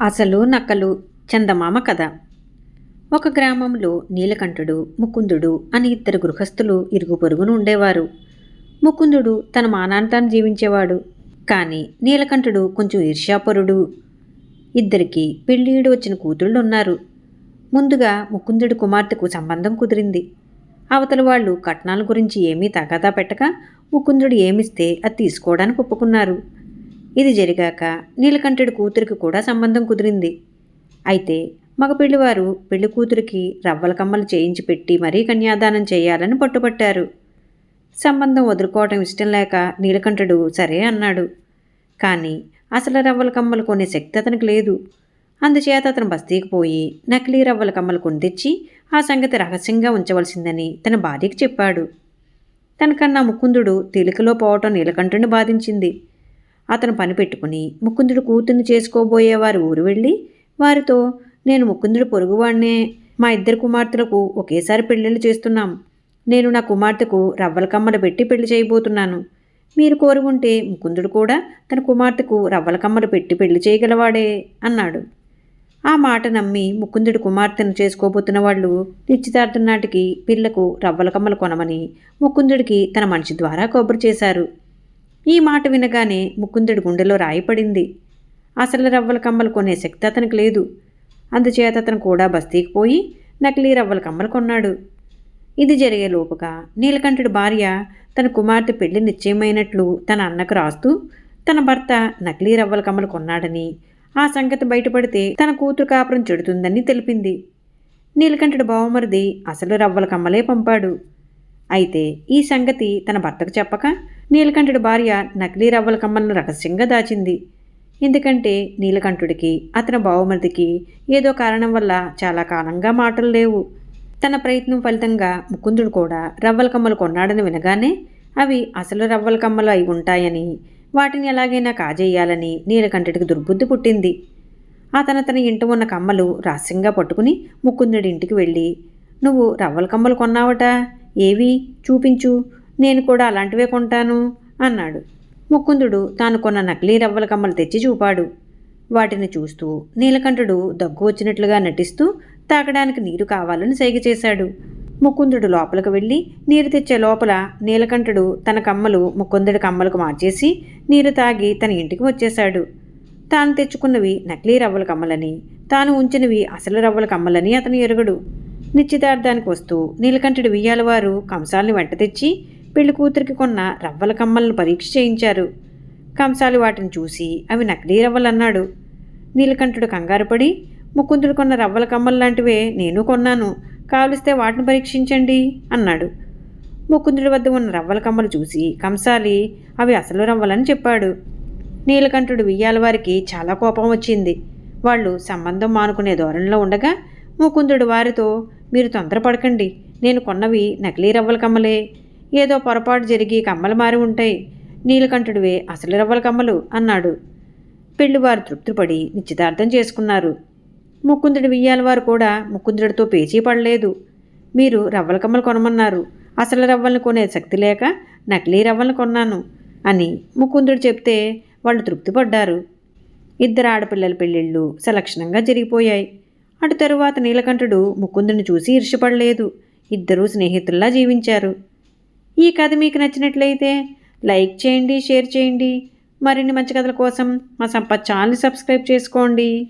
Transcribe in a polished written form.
అసలు నకలు చందమామ కథ. ఒక గ్రామంలో నీలకంఠుడు, ముకుందుడు అని ఇద్దరు గృహస్థులు ఇరుగు పొరుగును ఉండేవారు. ముకుందుడు తన మానాంతాన్ని జీవించేవాడు. కానీ నీలకంఠుడు కొంచెం ఈర్ష్యాపరుడు. ఇద్దరికి పెళ్ళీడు వచ్చిన కూతుళ్ళున్నారు. ముందుగా ముకుందుడి కుమార్తెకు సంబంధం కుదిరింది. అవతల వాళ్ళు కట్నాల గురించి ఏమీ తగాదా పెట్టక ముకుందుడు ఏమిస్తే అది తీసుకోవడానికి ఒప్పుకున్నారు. ఇది జరిగాక నీలకంఠుడి కూతురికి కూడా సంబంధం కుదిరింది. అయితే మగ పెళ్లివారు పెళ్లి కూతురికి రవ్వల కమ్మలు చేయించి పెట్టి మరీ కన్యాదానం చేయాలని పట్టుపట్టారు. సంబంధం వదులుకోవటం ఇష్టం లేక నీలకంఠుడు సరే అన్నాడు. కానీ అసలు రవ్వల కమ్మలు కొనే శక్తి అతనికి లేదు. అందుచేత అతను బస్తీకి పోయి నకిలీ రవ్వల కమ్మలు కొని తెచ్చి ఆ సంగతి రహస్యంగా ఉంచవలసిందని తన భార్యకి చెప్పాడు. తనకన్నా ముకుందుడు తేలికలో పోవటం నీలకంఠుడిని బాధించింది. అతను పని పెట్టుకుని ముకుందుడు కూతుర్ని చేసుకోబోయేవారు ఊరు వెళ్ళి వారితో, నేను ముకుందుడు పొరుగువాడినే, మా ఇద్దరు కుమార్తెలకు ఒకేసారి పెళ్ళిళ్ళు చేస్తున్నాం. నేను నా కుమార్తెకు రవ్వల కమ్మలు పెట్టి పెళ్లి చేయబోతున్నాను. మీరు కోరి ఉంటే ముకుందుడు కూడా తన కుమార్తెకు రవ్వల కమ్మలు పెట్టి పెళ్లి చేయగలవాడే అన్నాడు. ఆ మాట నమ్మి ముకుందుడి కుమార్తెను చేసుకోబోతున్న వాళ్ళు నిశ్చితార్థం నాటికి పిల్లకు రవ్వల కమ్మలు కొనమని ముకుందుడికి తన మనిషి ద్వారా కబురు చేశారు. ఈ మాట వినగానే ముకుందుడి గుండెలో రాయిపడింది. అసలు రవ్వల కమ్మలు కొనే శక్తి అతనికి లేదు. అందుచేత అతను కూడా బస్తీకి పోయి నకిలీ రవ్వల కమ్మలు కొన్నాడు. ఇది జరిగేలోపుగా నీలకంఠుడి భార్య తన కుమార్తె పెళ్లి నిశ్చయమైనట్లు తన అన్నకు రాస్తూ తన భర్త నకిలీ రవ్వల కమ్మలు కొన్నాడని, ఆ సంగతి బయటపడితే తన కూతురు కాపురం చెడుతుందని తెలిపింది. నీలకంఠుడి బావమరిది అసలు రవ్వల కమ్మలే పంపాడు. అయితే ఈ సంగతి తన భర్తకు చెప్పక నీలకంఠుడి భార్య నకిలీ రవ్వల కమ్మలను రహస్యంగా దాచింది. ఎందుకంటే నీలకంఠుడికి అతని బావమరిదికి ఏదో కారణం వల్ల చాలా కాలంగా మాటలు లేవు. తన ప్రయత్నం ఫలితంగా ముకుందుడు కూడా రవ్వల కమ్మలు కొన్నాడని వినగానే అవి అసలు రవ్వల కమ్మలు అయి ఉంటాయని, వాటిని ఎలాగైనా కాజేయాలని నీలకంఠుడికి దుర్బుద్ధి పుట్టింది. అతను తన ఇంట ఉన్న కమ్మలు రహస్యంగా పట్టుకుని ముకుందుడి ఇంటికి వెళ్ళి, నువ్వు రవ్వల కమ్మలు కొన్నావట, ఏవి చూపించు, నేను కూడా అలాంటివే కొంటాను అన్నాడు. ముకుందుడు తాను కొన్న నకిలీ రవ్వల కమ్మలు తెచ్చి చూపాడు. వాటిని చూస్తూ నీలకంఠుడు దగ్గు వచ్చినట్లుగా నటిస్తూ తాగడానికి నీరు కావాలని సైగ చేశాడు. ముకుందుడు లోపలికి వెళ్ళి నీరు తెచ్చే లోపల నీలకంఠుడు తన కమ్మలు ముకుందుడి కమ్మలకు మార్చేసి నీరు తాగి తన ఇంటికి వచ్చేశాడు. తాను తెచ్చుకున్నవి నకిలీ రవ్వల కమ్మలని, తాను ఉంచినవి అసలు రవ్వల కమ్మలని అతను ఎరుగడు. నిశ్చితార్థానికి వస్తూ నీలకంఠుడి వియ్యాలవారు కంసాల్ని వెంట తెచ్చి పెళ్లి కూతురికి కొన్న రవ్వల కమ్మలను పరీక్ష చేయించారు. కంసాలి వాటిని చూసి అవి నకిలీ రవ్వలన్నాడు. నీలకంఠుడు కంగారుపడి, ముకుందుడు కొన్న రవ్వల కమ్మలు లాంటివే నేను కొన్నాను, కావలిస్తే వాటిని పరీక్షించండి అన్నాడు. ముకుందుడి వద్ద ఉన్న రవ్వల కమ్మలు చూసి కంసాలి అవి అసలు రవ్వలని చెప్పాడు. నీలకంఠుడు వియ్యాలవారికి చాలా కోపం వచ్చింది. వాళ్ళు సంబంధం మానుకునే ధోరణిలో ఉండగా ముకుందుడు వారితో, మీరు తొందరపడకండి, నేను కొన్నవి నకిలీ రవ్వల కమ్మలే, ఏదో పొరపాటు జరిగి కమ్మలు మారి ఉంటాయి, నీలకంఠుడివే అసలు రవ్వల కమ్మలు అన్నాడు. పెళ్లివారు తృప్తిపడి నిశ్చితార్థం చేసుకున్నారు. ముకుందుడి వియ్యాలవారు కూడా ముకుందుడితో పేచీ పడలేదు. మీరు రవ్వల కమ్మలు కొనమన్నారు, అసలు రవ్వలను కొనే శక్తి లేక నకిలీ రవ్వలను కొన్నాను అని ముకుందుడు చెప్తే వాళ్ళు తృప్తిపడ్డారు. ఇద్దరు ఆడపిల్లల పెళ్ళిళ్ళు సలక్షణంగా జరిగిపోయాయి. అటు తరువాత నీలకంఠుడు ముకుందుని చూసి ఈర్ష్యపడలేదు. ఇద్దరూ స్నేహితుల్లా జీవించారు. ఈ కథ మీకు నచ్చినట్లయితే లైక్ చేయండి, షేర్ చేయండి. మరిన్ని మంచి కథల కోసం మా సంపత్ ఛానల్ని సబ్స్క్రైబ్ చేసుకోండి.